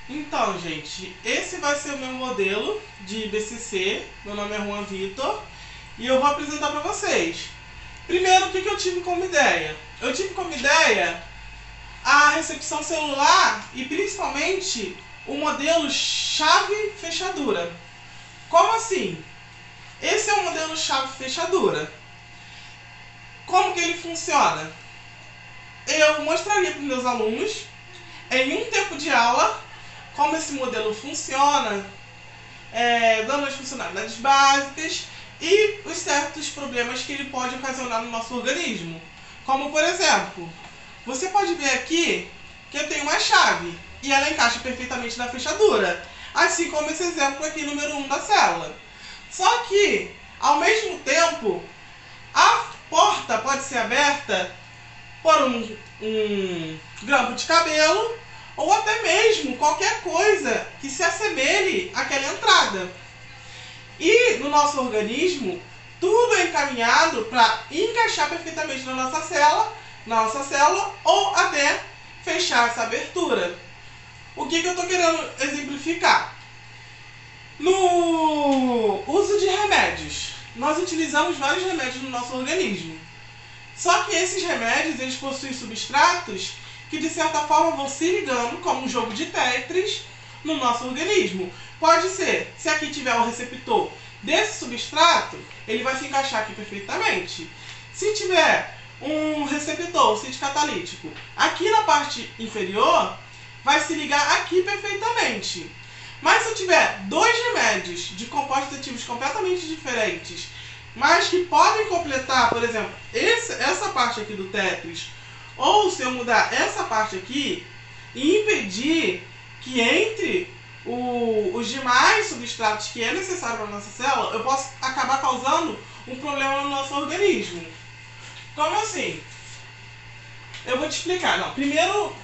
Então, gente, esse vai ser o meu modelo de BCC. Meu nome é Juan Vitor e eu vou apresentar para vocês. Primeiro, o que eu tive como ideia? Eu tive como ideia a recepção celular e principalmente o modelo chave-fechadura. Como assim? Esse é o modelo chave-fechadura. Como que ele funciona? Eu mostraria para os meus alunos, em um tempo de aula, como esse modelo funciona, dando as funcionalidades básicas e os certos problemas que ele pode ocasionar no nosso organismo. Como, por exemplo, você pode ver aqui que eu tenho uma chave e ela encaixa perfeitamente na fechadura, assim como esse exemplo aqui, número 1 da célula. Só que, ao mesmo tempo, a porta pode ser aberta por um grampo de cabelo ou até mesmo qualquer coisa que se assemelhe àquela entrada. E no nosso organismo, tudo é encaminhado para encaixar perfeitamente na nossa célula ou até fechar essa abertura. O que eu estou querendo exemplificar? No uso de remédios, nós utilizamos vários remédios no nosso organismo. Só que esses remédios, eles possuem substratos que de certa forma vão se ligando, como um jogo de Tetris, no nosso organismo. Pode ser, se aqui tiver o receptor desse substrato, ele vai se encaixar aqui perfeitamente. Se tiver um receptor, um sítio catalítico, aqui na parte inferior, vai se ligar aqui perfeitamente. Mas se eu tiver dois remédios de compostos ativos completamente diferentes, mas que podem completar, por exemplo, essa parte aqui do Tetris, ou se eu mudar essa parte aqui e impedir que entre os demais substratos que é necessário para a nossa célula, eu posso acabar causando um problema no nosso organismo. Como assim? Eu vou te explicar. Não, primeiro,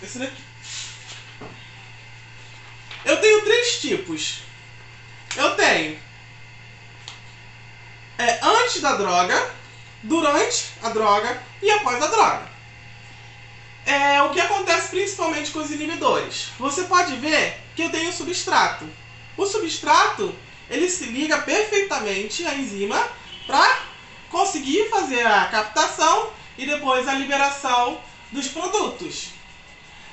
esse daqui. Eu tenho três tipos. Eu tenho antes da droga, durante a droga e após a droga. O que acontece principalmente com os inibidores? Você pode ver que eu tenho substrato. O substrato, ele se liga perfeitamente à enzima para conseguir fazer a captação e depois a liberação dos produtos.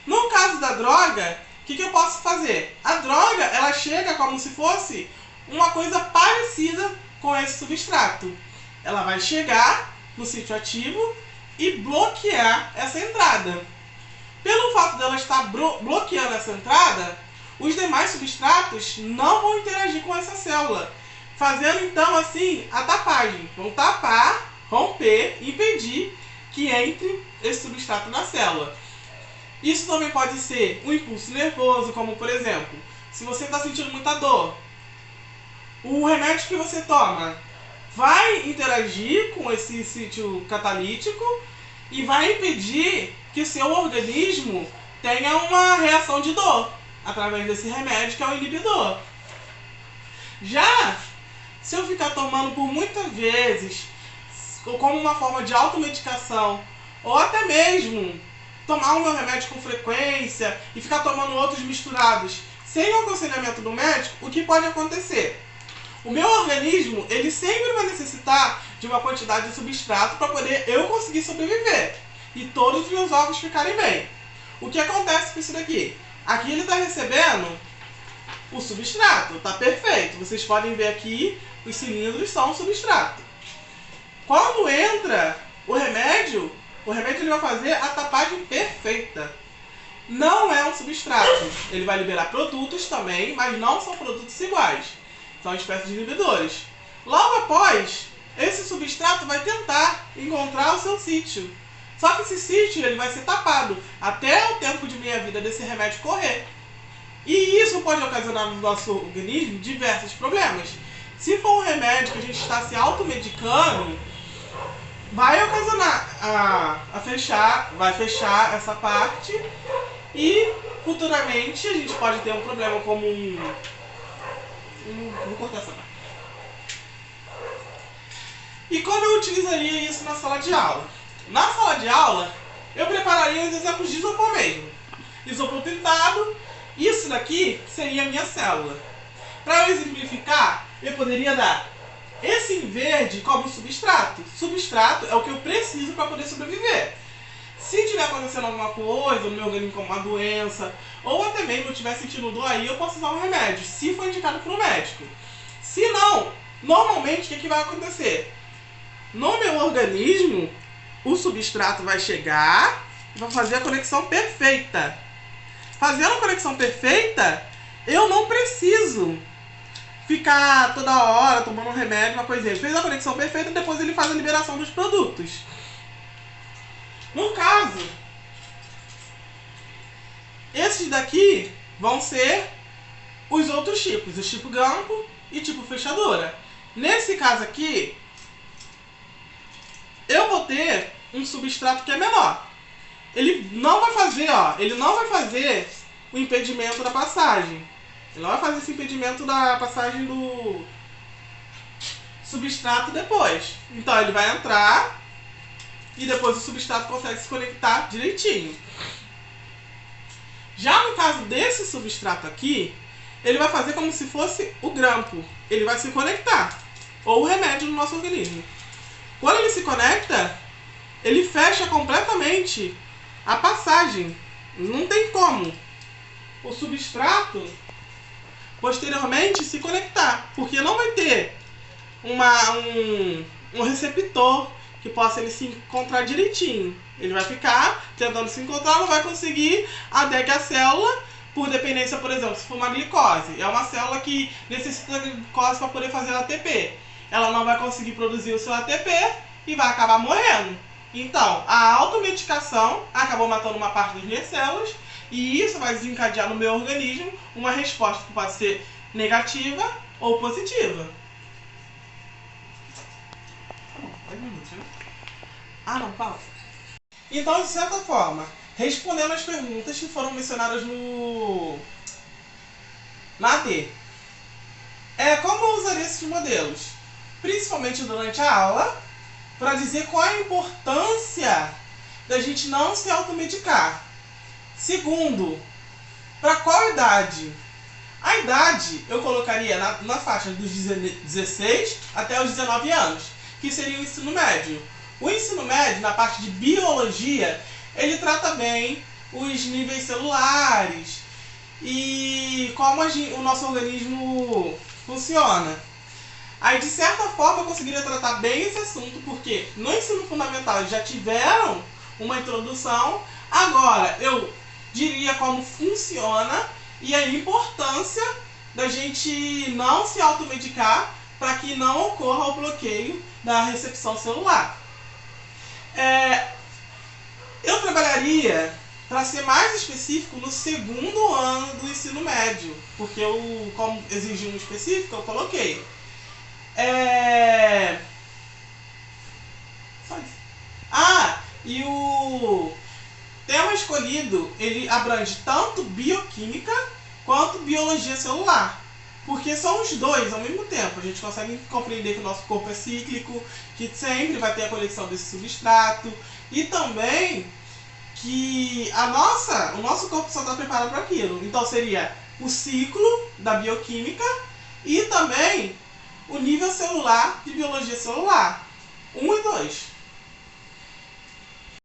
No caso da droga, o que eu posso fazer? A droga, ela chega como se fosse uma coisa parecida com esse substrato. Ela vai chegar no sítio ativo e bloquear essa entrada. Pelo fato dela estar bloqueando essa entrada, os demais substratos não vão interagir com essa célula, fazendo então assim a tapagem. Vão tapar, romper, impedir que entre esse substrato na célula. Isso também pode ser um impulso nervoso, como por exemplo, se você está sentindo muita dor, o remédio que você toma vai interagir com esse sítio catalítico e vai impedir que o seu organismo tenha uma reação de dor através desse remédio que é o inibidor. Já se eu ficar tomando por muitas vezes, como uma forma de automedicação, ou até mesmo tomar o meu remédio com frequência e ficar tomando outros misturados sem o aconselhamento do médico, o que pode acontecer? O meu organismo, ele sempre vai necessitar de uma quantidade de substrato para poder eu conseguir sobreviver e todos os meus órgãos ficarem bem. O que acontece com isso daqui? Aqui ele está recebendo o substrato, está perfeito. Vocês podem ver aqui, os cilindros são o substrato. Quando entra o remédio ele vai fazer a tapagem perfeita. Não é um substrato. Ele vai liberar produtos também, mas não são produtos iguais. São espécies de inibidores. Logo após, esse substrato vai tentar encontrar o seu sítio. Só que esse sítio ele vai ser tapado até o tempo de meia-vida desse remédio correr. E isso pode ocasionar no nosso organismo diversos problemas. Se for um remédio que a gente está se automedicando, vai ocasionar vai fechar essa parte e futuramente a gente pode ter um problema como vou cortar essa parte. E como eu utilizaria isso na sala de aula? Na sala de aula, eu prepararia os exemplos de isopor mesmo. Isopor pintado. E Isso daqui seria a minha célula. Para eu exemplificar, eu poderia dar esse em verde como substrato. Substrato é o que eu preciso para poder sobreviver. Se tiver acontecendo alguma coisa no meu organismo, como uma doença, ou até mesmo eu estiver sentindo dor, aí eu posso usar um remédio, se for indicado por um médico. Se não, normalmente o que vai acontecer? No meu organismo, o substrato vai chegar e vai fazer a conexão perfeita. Fazendo a conexão perfeita, eu não preciso ficar toda hora tomando um remédio, uma coisinha. Ele fez a conexão perfeita e depois ele faz a liberação dos produtos. No caso, esses daqui vão ser os outros tipos, o tipo grampo e tipo fechadura. Nesse caso aqui, eu vou ter um substrato que é menor. Ele não vai fazer, ele não vai fazer o impedimento da passagem. Ele não vai fazer esse impedimento da passagem do substrato depois. Então ele vai entrar e depois o substrato consegue se conectar direitinho. Já no caso desse substrato aqui, ele vai fazer como se fosse o grampo. Ele vai se conectar, ou o remédio no nosso organismo. Quando ele se conecta, ele fecha completamente a passagem. Não tem como o substrato posteriormente se conectar, porque não vai ter um receptor que possa ele se encontrar direitinho. Ele vai ficar tentando se encontrar, não vai conseguir, até que a célula, por dependência, por exemplo, se for uma glicose, é uma célula que necessita da glicose para poder fazer ATP. Ela não vai conseguir produzir o seu ATP e vai acabar morrendo. Então, a automedicação acabou matando uma parte das minhas células e isso vai desencadear no meu organismo uma resposta que pode ser negativa ou positiva. 10 minutos, né? Ah, não, pausa. Então, de certa forma, respondendo as perguntas que foram mencionadas na AD. Como eu usaria esses modelos? Principalmente durante a aula, para dizer qual é a importância da gente não se automedicar. Segundo, para qual idade? A idade eu colocaria na faixa dos 16 até os 19 anos, que seria o ensino médio. O ensino médio, na parte de biologia, ele trata bem os níveis celulares e como o nosso organismo funciona. Aí, de certa forma, eu conseguiria tratar bem esse assunto, porque no ensino fundamental eles já tiveram uma introdução. Agora, eu diria como funciona e a importância da gente não se automedicar para que não ocorra o bloqueio da recepção celular. Eu trabalharia, para ser mais específico, no segundo ano do ensino médio, porque como exige um específico, eu coloquei. Só isso. E o tema escolhido, ele abrange tanto bioquímica quanto biologia celular. Porque são os dois ao mesmo tempo. A gente consegue compreender que o nosso corpo é cíclico, que sempre vai ter a conexão desse substrato. E também que o nosso corpo só está preparado para aquilo. Então seria o ciclo da bioquímica e também o nível celular de biologia celular. 1 e 2.